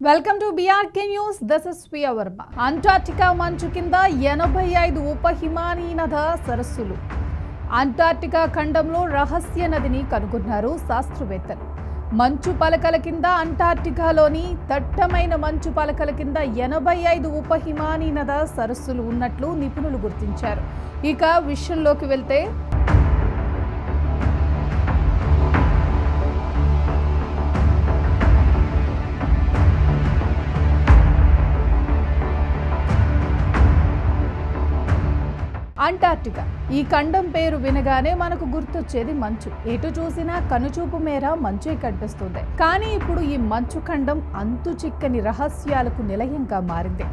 Welcome to BRK news. This is Priya Varma. Antarctica మంచు కింద 85 ఉప హిమానీనద సరస్సులు. అంటార్క్టికా ఖండంలో రహస్య నదిని కనుగొన్నారు శాస్త్రవేత్తలు. మంచు పలకల కింద అంటార్క్టికాలోని దట్టమైన మంచు పలకల కింద 85 ఉప హిమానీనద సరస్సులు ఉన్నట్లు నిపుణులు గుర్తించారు. ఇక విషయంలోకి వెళ్తే అంటార్క్టికా ఈ ఖండం పేరు వినగానే మనకు గుర్తొచ్చేది మంచు. ఎటు చూసినా కనుచూపు మేర మంచే కనిపిస్తుంది. కానీ ఇప్పుడు ఈ మంచు ఖండం అంతు చిక్కని రహస్యాలకు నిలయంగా మారింది.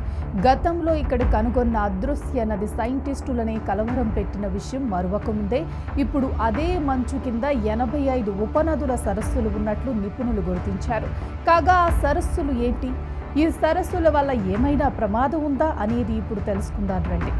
గతంలో ఇక్కడ కనుగొన్న అదృశ్య నది సైంటిస్టులనే కలవరం పెట్టిన విషయం మరొకముందే ఇప్పుడు అదే మంచు కింద 85 ఉపనదుల సరస్సులు ఉన్నట్లు నిపుణులు గుర్తించారు. కాగా ఆ సరస్సులు ఏంటి, ఈ సరస్సుల వల్ల ఏమైనా ప్రమాదం ఉందా అనేది ఇప్పుడు తెలుసుకుందాం రండి.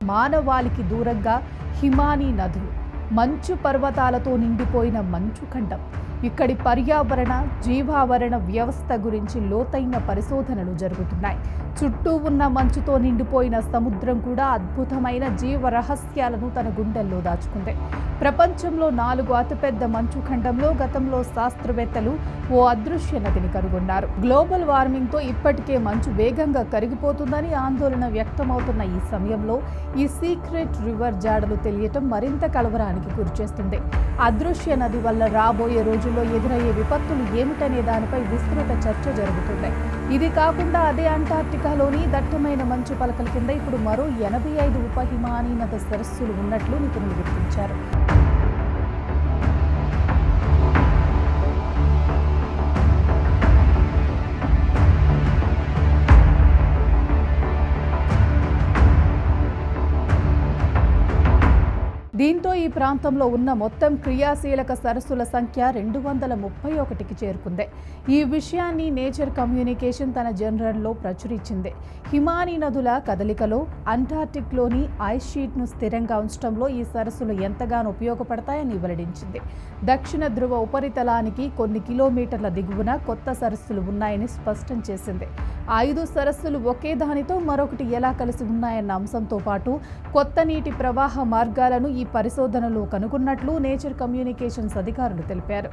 మానవాళికి దూరంగా హిమానీ నదులు, మంచు పర్వతాలతో నిండిపోయిన మంచు ఖండం. ఇక్కడి పర్యావరణ జీవావరణ వ్యవస్థ గురించి లోతైన పరిశోధనలు జరుగుతున్నాయి. చుట్టూ ఉన్న మంచుతో నిండిపోయిన సముద్రం కూడా అద్భుతమైన జీవ రహస్యాలను తన గుండెల్లో దాచుకుంది. ప్రపంచంలో 4 అతిపెద్ద మంచు ఖండంలో గతంలో శాస్త్రవేత్తలు ఓ అదృశ్య నదిని కనుగొన్నారు. గ్లోబల్ వార్మింగ్తో ఇప్పటికే మంచు వేగంగా కరిగిపోతుందని ఆందోళన వ్యక్తమవుతున్న ఈ సమయంలో ఈ సీక్రెట్ రివర్ జాడలు తెలియటం మరింత కలవరానికి గురిచేస్తుంది. అదృశ్య నది వల్ల రాబోయే రోజుల్లో ఎదురయ్యే విపత్తులు ఏమిటనే దానిపై విస్తృత చర్చ జరుగుతుంది. ఇది కాకుండా అదే అంటార్క్టికాలోని దట్టమైన మంచు పలకల కింద ఇప్పుడు మరో 85 ఉప హిమానీనద సరస్సులు ఉన్నట్లు నిపుణులు గుర్తించారు. దీంతో ఈ ప్రాంతంలో ఉన్న మొత్తం క్రియాశీలక సరస్సుల సంఖ్య 231కి చేరుకుంది. ఈ విషయాన్ని నేచర్ కమ్యూనికేషన్ తన జర్నల్లో ప్రచురించింది. హిమానీ నదుల కదలికలో అంటార్క్టిక్లోని ఐస్ షీట్ను స్థిరంగా ఉంచడంలో ఈ సరస్సులు ఎంతగానో ఉపయోగపడతాయని వెల్లడించింది. దక్షిణ ధ్రువ ఉపరితలానికి కొన్ని కిలోమీటర్ల దిగువన కొత్త సరస్సులు ఉన్నాయని స్పష్టం చేసింది. 5 సరస్సులు ఒకే దానితో మరొకటి ఎలా కలిసి ఉన్నాయన్న అంశంతో పాటు కొత్త నీటి ప్రవాహ మార్గాలను ఈ పరిశోధనలో కనుగొన్నట్లు నేచర్ కమ్యూనికేషన్స్ అధికారులు తెలిపారు.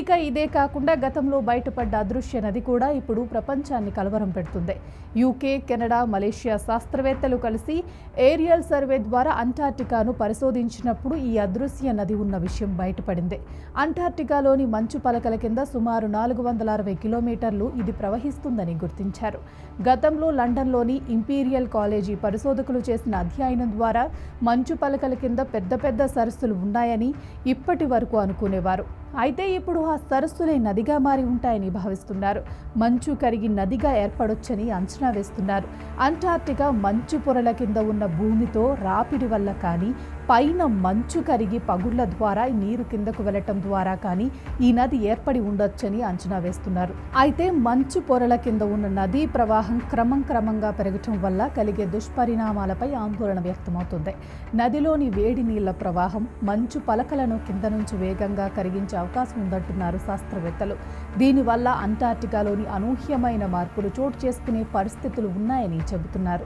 ఇక ఇదే కాకుండా గతంలో బయటపడ్డ అదృశ్య నది కూడా ఇప్పుడు ప్రపంచాన్ని కలవరం పెడుతుంది. యూకే, కెనడా, మలేషియా శాస్త్రవేత్తలు కలిసి ఏరియల్ సర్వే ద్వారా అంటార్క్టికాను పరిశోధించినప్పుడు ఈ అదృశ్య నది ఉన్న విషయం బయటపడింది. అంటార్క్టికాలోని మంచు పలకల కింద సుమారు 460 కిలోమీటర్లు ఇది ప్రవహిస్తుందని గుర్తించారు. గతంలో లండన్లోని ఇంపీరియల్ కాలేజీ పరిశోధకులు చేసిన అధ్యయనం ద్వారా మంచు పలకల కింద పెద్ద పెద్ద సరస్సులు ఉన్నాయని ఇప్పటి వరకు అనుకునేవారు. అయితే ఇప్పుడు ఆ సరస్సులే నదిగా మారి ఉంటాయని భావిస్తున్నారు. మంచు కరిగి నదిగా ఏర్పడొచ్చని అంచనా వేస్తున్నారు. అంటార్క్టికా మంచు పొరల కింద ఉన్న భూమితో రాపిడి వల్ల కానీ, పైన మంచు కరిగి పగుళ్ల ద్వారా నీరు కిందకు వెళ్లటం ద్వారా కానీ ఈ నది ఏర్పడి ఉండొచ్చని అంచనా వేస్తున్నారు. అయితే మంచు పొరల కింద ఉన్న నదీ ప్రవాహం క్రమంగా పెరగటం వల్ల కలిగే దుష్పరిణామాలపై ఆందోళన వ్యక్తమవుతుంది. నదిలోని వేడి నీళ్ల ప్రవాహం మంచు పలకలను కింద నుంచి వేగంగా కరిగించే అవకాశం ఉందంటున్నారు శాస్త్రవేత్తలు. దీనివల్ల అంటార్క్టికాలోని అనూహ్యమైన మార్పులు చోటు చేసుకునే పరిస్థితులు ఉన్నాయని చెబుతున్నారు.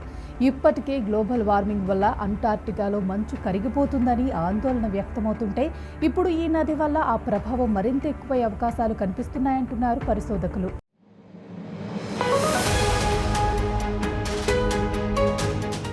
ఇప్పటికే గ్లోబల్ వార్మింగ్ వల్ల అంటార్క్టికాలో మంచు కరిగిపోతుందని ఆందోళన వ్యక్తమవుతుంటే ఇప్పుడు ఈ నది వల్ల ఆ ప్రభావం మరింత ఎక్కువై అవకాశాలు కనిపిస్తున్నాయంటున్నారు పరిశోధకులు.